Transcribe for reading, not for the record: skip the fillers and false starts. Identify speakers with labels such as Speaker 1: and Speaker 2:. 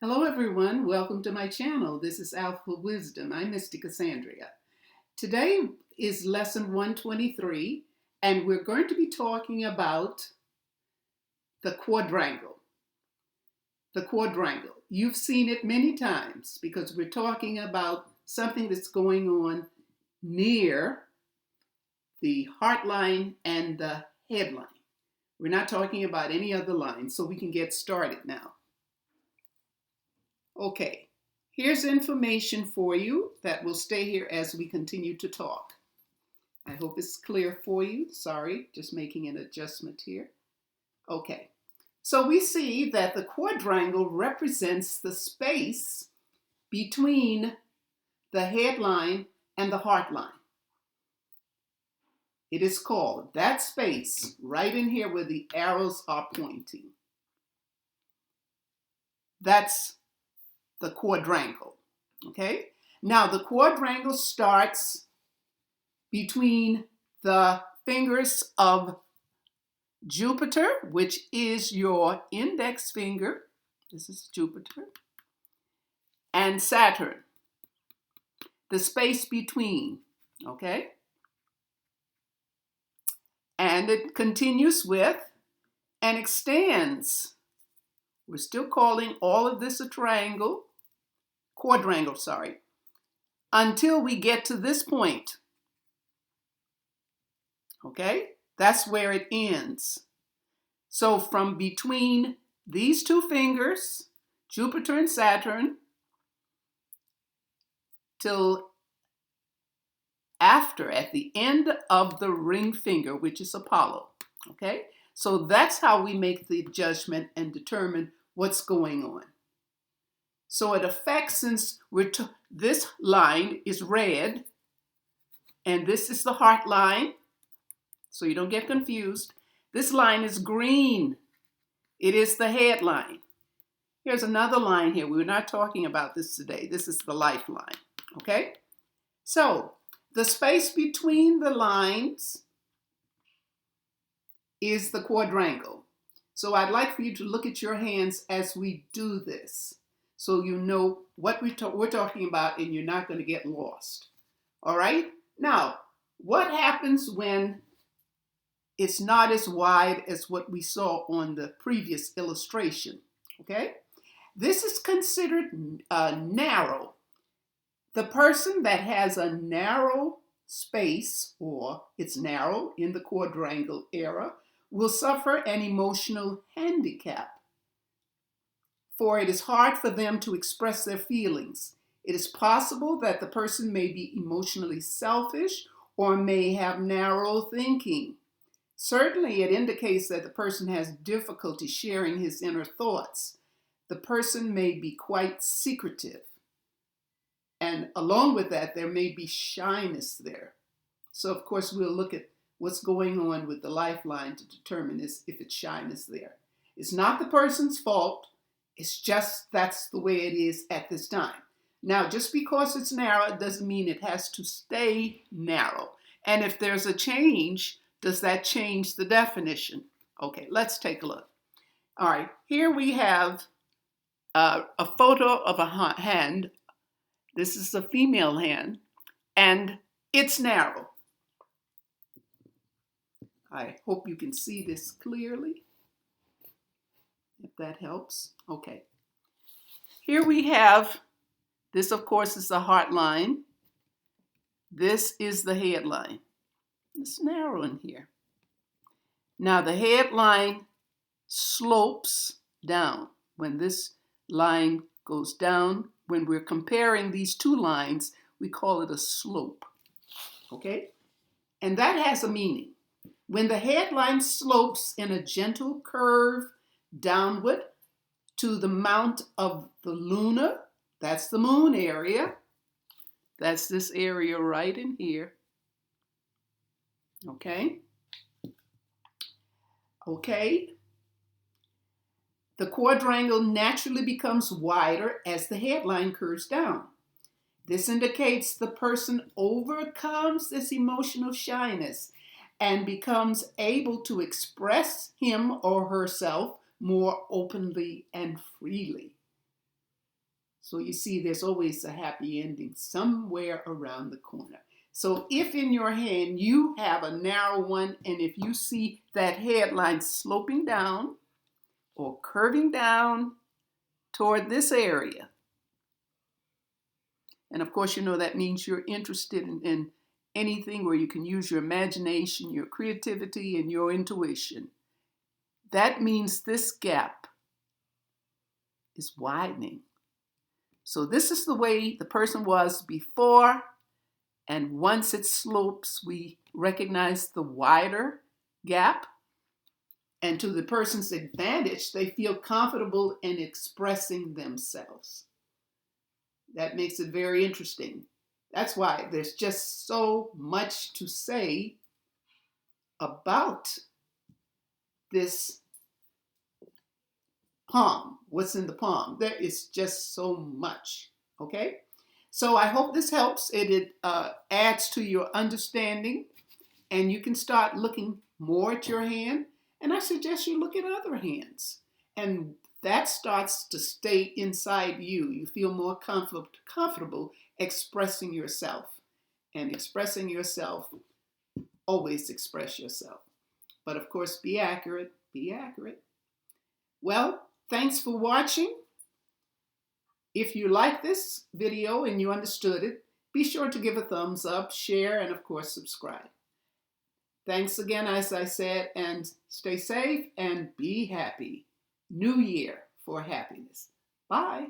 Speaker 1: Hello everyone, welcome to my channel. This is Alphawisdom. I'm Mystic Cassandria. Today is lesson 123 and we're going to be talking about the quadrangle. The quadrangle. You've seen it many times because we're talking about something that's going on near the heart line and the head line. We're not talking about any other line, so we can get started now. Okay, here's information for you that will stay here as we continue to talk. I hope it's clear for you. Sorry, just making an adjustment here. Okay, so we see that the quadrangle represents the space between the head line and the heart line. It is called that space right in here where the arrows are pointing. That's the quadrangle, okay? Now the quadrangle starts between the fingers of Jupiter, which is your index finger. This is Jupiter. And Saturn, the space between, okay? And it continues with and extends. We're still calling all of this a quadrangle, until we get to this point. Okay, that's where it ends. So from between these two fingers, Jupiter and Saturn, till at the end of the ring finger, which is Apollo. Okay, so that's how we make the judgment and determine what's going on. So it affects, since this line is red, and this is the heart line, so you don't get confused. This line is green. It is the head line. Here's another line here. We're not talking about this today. This is the lifeline, okay? So the space between the lines is the quadrangle. So I'd like for you to look at your hands as we do this, so you know what we're talking about and you're not going to get lost. All right? Now, what happens when it's not as wide as what we saw on the previous illustration? Okay? This is considered narrow. The person that has a narrow space, or it's narrow in the quadrangle era, will suffer an emotional handicap, for it is hard for them to express their feelings. It is possible that the person may be emotionally selfish or may have narrow thinking. Certainly, it indicates that the person has difficulty sharing his inner thoughts. The person may be quite secretive. And along with that, there may be shyness there. So, of course, we'll look at what's going on with the lifeline to determine if it's shyness there. It's not the person's fault. It's just that's the way it is at this time. Now, just because it's narrow, it doesn't mean it has to stay narrow. And if there's a change, does that change the definition? Okay, let's take a look. All right, here we have a photo of a hand. This is a female hand, and it's narrow. I hope you can see this clearly, if that helps. Okay. Here we have, this of course is the heart line. This is the head line. It's narrow in here. Now the head line slopes down. When this line goes down, when we're comparing these two lines, we call it a slope. Okay? And that has a meaning. When the head line slopes in a gentle curve downward to the mount of the luna, that's the moon area. That's this area right in here. Okay? Okay. The quadrangle naturally becomes wider as the headline curves down. This indicates the person overcomes this emotional shyness and becomes able to express him or herself more openly and freely. So you see there's always a happy ending somewhere around the corner. So if in your hand you have a narrow one, and if you see that headline sloping down or curving down toward this area, and of course, you know that means you're interested in anything where you can use your imagination, your creativity, and your intuition. That means this gap is widening. So this is the way the person was before, and once it slopes, we recognize the wider gap. And to the person's advantage, they feel comfortable in expressing themselves. That makes it very interesting. That's why there's just so much to say about this palm, what's in the palm. There is just so much, okay? So I hope this helps. It adds to your understanding, and you can start looking more at your hand. And I suggest you look at other hands. And that starts to stay inside you. You feel more comfortable expressing yourself. And expressing yourself, always express yourself. But of course, be accurate, be accurate. Well, thanks for watching. If you like this video and you understood it, be sure to give a thumbs up, share, and of course, subscribe. Thanks again, as I said, and stay safe and be happy. New Year for happiness. Bye.